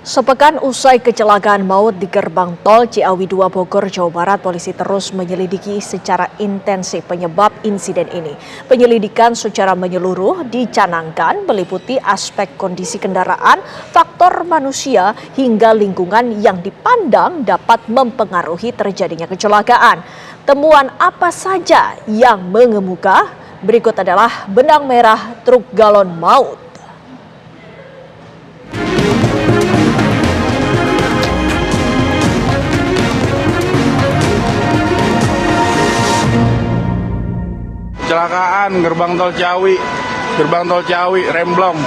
Sepekan usai kecelakaan maut di gerbang tol Ciawi 2 Bogor, Jawa Barat, polisi terus menyelidiki secara intensif penyebab insiden ini. Penyelidikan secara menyeluruh dicanangkan meliputi aspek kondisi kendaraan, faktor manusia, hingga lingkungan yang dipandang dapat mempengaruhi terjadinya kecelakaan. Temuan apa saja yang mengemuka? Berikut adalah benang merah truk galon maut. Kecelakaan gerbang tol Ciawi, remblong.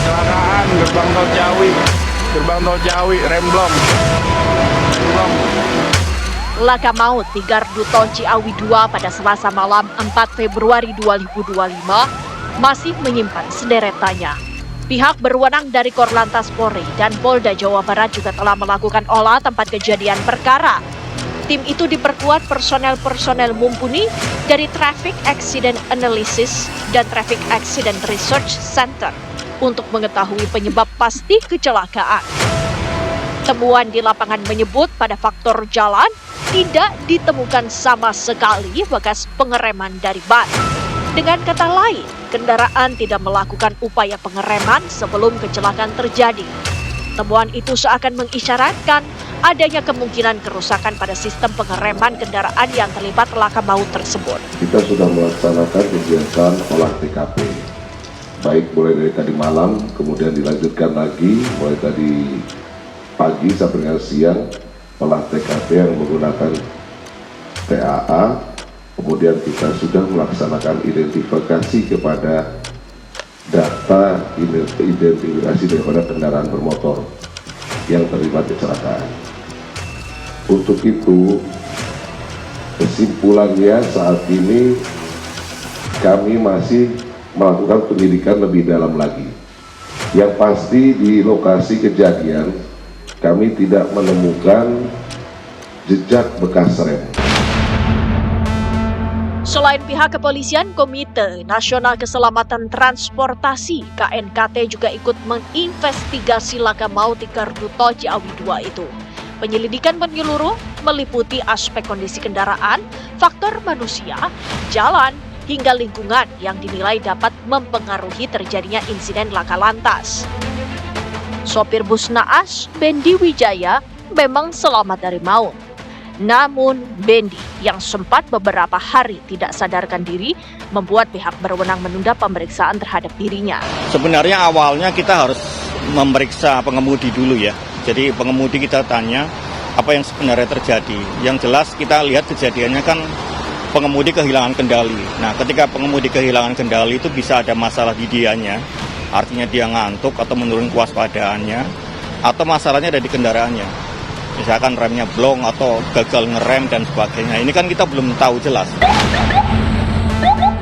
Kecelakaan gerbang tol Ciawi, remblong. Laka maut di gardu tol Ciawi 2 pada Selasa malam 4 Februari 2025 masih menyimpan sederet tanya. Pihak berwenang dari Korlantas Polri dan Polda Jawa Barat juga telah melakukan olah tempat kejadian perkara. Tim itu diperkuat personel mumpuni dari Traffic Accident Analysis dan Traffic Accident Research Center untuk mengetahui penyebab pasti kecelakaan. Temuan di lapangan menyebut pada faktor jalan tidak ditemukan sama sekali bekas pengereman dari ban. Dengan kata lain, kendaraan tidak melakukan upaya pengereman sebelum kecelakaan terjadi. Temuan itu seakan mengisyaratkan adanya kemungkinan kerusakan pada sistem pengereman kendaraan yang terlibat laka maut tersebut. Kita sudah melaksanakan kegiatan olah TKP, baik mulai dari tadi malam, kemudian dilanjutkan lagi mulai tadi pagi sampai dengan siang, olah TKP yang menggunakan TAA, kemudian kita sudah melaksanakan identifikasi kepada data identifikasi daripada kendaraan bermotor yang terlibat kecelakaan. Untuk itu, kesimpulannya saat ini kami masih melakukan penyidikan lebih dalam lagi. Yang pasti di lokasi kejadian kami tidak menemukan jejak bekas rem. Selain pihak kepolisian, Komite Nasional Keselamatan Transportasi (KNKT) juga ikut menginvestigasi laka maut di gardu tol Ciawi 2 itu. Penyelidikan menyeluruh meliputi aspek kondisi kendaraan, faktor manusia, jalan, hingga lingkungan yang dinilai dapat mempengaruhi terjadinya insiden laka lantas. Sopir bus naas, Bendi Wijaya, memang selamat dari maut. Namun, Bendi yang sempat beberapa hari tidak sadarkan diri membuat pihak berwenang menunda pemeriksaan terhadap dirinya. Sebenarnya awalnya kita harus memeriksa pengemudi dulu ya. Jadi pengemudi kita tanya apa yang sebenarnya terjadi. Yang jelas kita lihat kejadiannya kan pengemudi kehilangan kendali. Nah, ketika pengemudi kehilangan kendali itu bisa ada masalah di dianya. Artinya dia ngantuk atau menurun kewaspadaannya, atau masalahnya ada di kendaraannya. Misalkan remnya blong atau gagal ngerem dan sebagainya. Ini kan kita belum tahu jelas.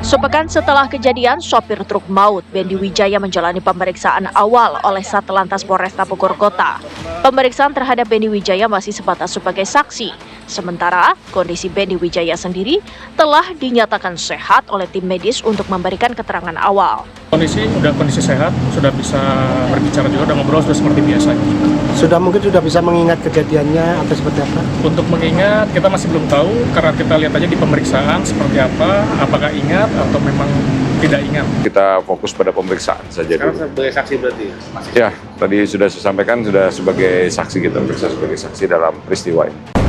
Sepekan setelah kejadian, sopir truk maut Bendi Wijaya menjalani pemeriksaan awal oleh Satlantas Polresta Bogor Kota. Pemeriksaan terhadap Bendi Wijaya masih sebatas sebagai saksi. Sementara kondisi Bendi Wijaya sendiri telah dinyatakan sehat oleh tim medis untuk memberikan keterangan awal. Kondisi sehat, sudah bisa berbicara juga, sudah ngobrol, sudah seperti biasa. Mungkin sudah bisa mengingat kejadiannya atau seperti apa? Untuk mengingat, kita masih belum tahu, karena kita lihat aja di pemeriksaan seperti apa, apakah ingat atau memang tidak ingat. Kita fokus pada pemeriksaan saja dulu. Sekarang sebagai saksi berarti? Ya, tadi sudah saya sampaikan, sudah sebagai saksi, kita periksa sebagai saksi dalam peristiwa ini.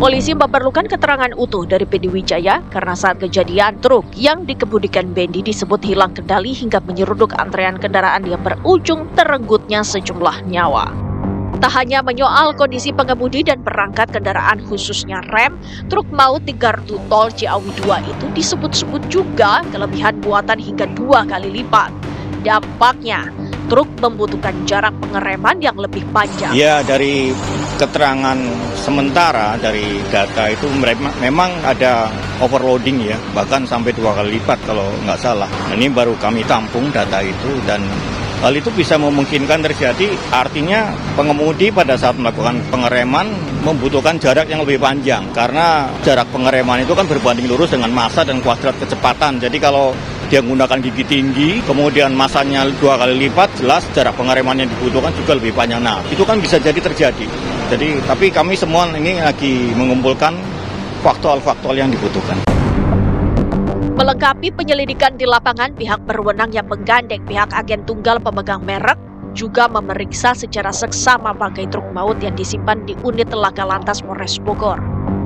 Polisi memerlukan keterangan utuh dari Bendi Wijaya karena saat kejadian truk yang dikemudikan Bendi disebut hilang kendali hingga menyeruduk antrean kendaraan yang berujung terenggutnya sejumlah nyawa. Tak hanya menyoal kondisi pengemudi dan perangkat kendaraan khususnya rem, truk maut di gardu tol Ciawi 2 itu disebut-sebut juga kelebihan muatan hingga 2 kali lipat. Dampaknya, truk membutuhkan jarak pengereman yang lebih panjang. Ya, dari keterangan sementara dari data itu memang ada overloading ya, bahkan sampai 2 kali lipat kalau nggak salah. Ini baru kami tampung data itu, dan hal itu bisa memungkinkan terjadi, artinya pengemudi pada saat melakukan pengereman membutuhkan jarak yang lebih panjang, karena jarak pengereman itu kan berbanding lurus dengan massa dan kuadrat kecepatan. Jadi kalau dia menggunakan gigi tinggi, kemudian massanya 2 kali lipat, jelas jarak pengereman yang dibutuhkan juga lebih panjang. Nah, itu kan bisa jadi terjadi. Jadi, tapi kami semua ini lagi mengumpulkan faktual-faktual yang dibutuhkan. Melengkapi penyelidikan di lapangan, pihak berwenang yang menggandeng pihak agen tunggal pemegang merek juga memeriksa secara seksama bangkai truk maut yang disimpan di unit Laka Lantas Polres Bogor.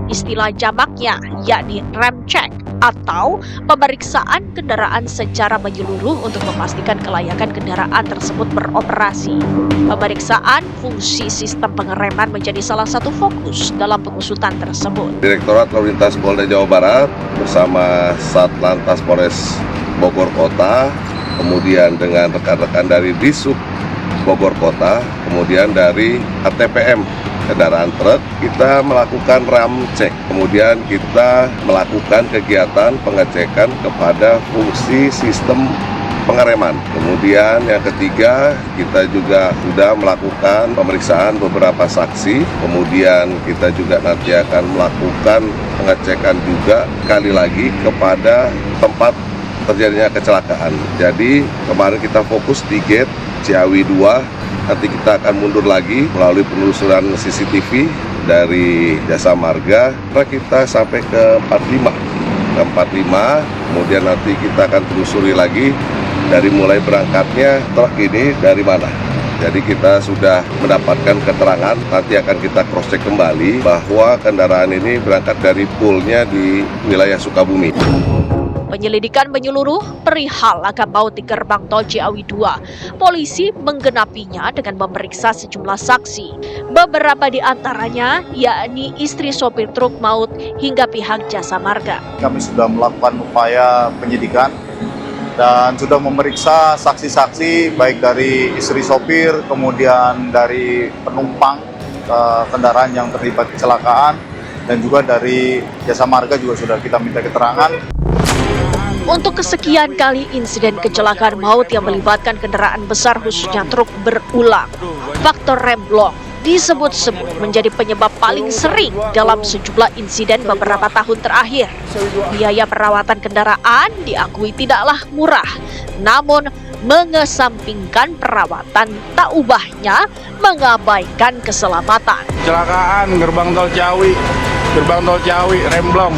Istilah jamaknya yakni rem check atau pemeriksaan kendaraan secara menyeluruh untuk memastikan kelayakan kendaraan tersebut beroperasi. Pemeriksaan fungsi sistem pengereman menjadi salah satu fokus dalam pengusutan tersebut. Direktorat Lalu Lintas Polda Jawa Barat bersama Satlantas Polres Bogor Kota, kemudian dengan rekan-rekan dari Disub Bogor Kota, kemudian dari ATPM kendaraan truk, kita melakukan ram cek. Kemudian kita melakukan kegiatan pengecekan kepada fungsi sistem pengereman. Kemudian yang ketiga, kita juga sudah melakukan pemeriksaan beberapa saksi. Kemudian kita juga nanti akan melakukan pengecekan juga kali lagi kepada tempat terjadinya kecelakaan. Jadi kemarin kita fokus di gate Ciawi 2. Nanti kita akan mundur lagi melalui penelusuran CCTV dari Jasa Marga. Kita sampai ke 45. Kemudian nanti kita akan telusuri lagi dari mulai berangkatnya truk ini dari mana. Jadi kita sudah mendapatkan keterangan, nanti akan kita cross check kembali bahwa kendaraan ini berangkat dari poolnya di wilayah Sukabumi. Penyelidikan menyeluruh perihal laka maut di gerbang tol Ciawi 2. Polisi menggenapinya dengan memeriksa sejumlah saksi. Beberapa di antaranya yakni istri sopir truk maut hingga pihak Jasa Marga. Kami sudah melakukan upaya penyidikan dan sudah memeriksa saksi-saksi baik dari istri sopir, kemudian dari penumpang kendaraan yang terlibat kecelakaan, dan juga dari Jasa Marga juga sudah kita minta keterangan. Untuk kesekian kali insiden kecelakaan maut yang melibatkan kendaraan besar khususnya truk berulang, faktor rem blong disebut-sebut menjadi penyebab paling sering dalam sejumlah insiden beberapa tahun terakhir. Biaya perawatan kendaraan diakui tidaklah murah, namun mengesampingkan perawatan tak ubahnya mengabaikan keselamatan. Kecelakaan gerbang tol Ciawi, rem blong.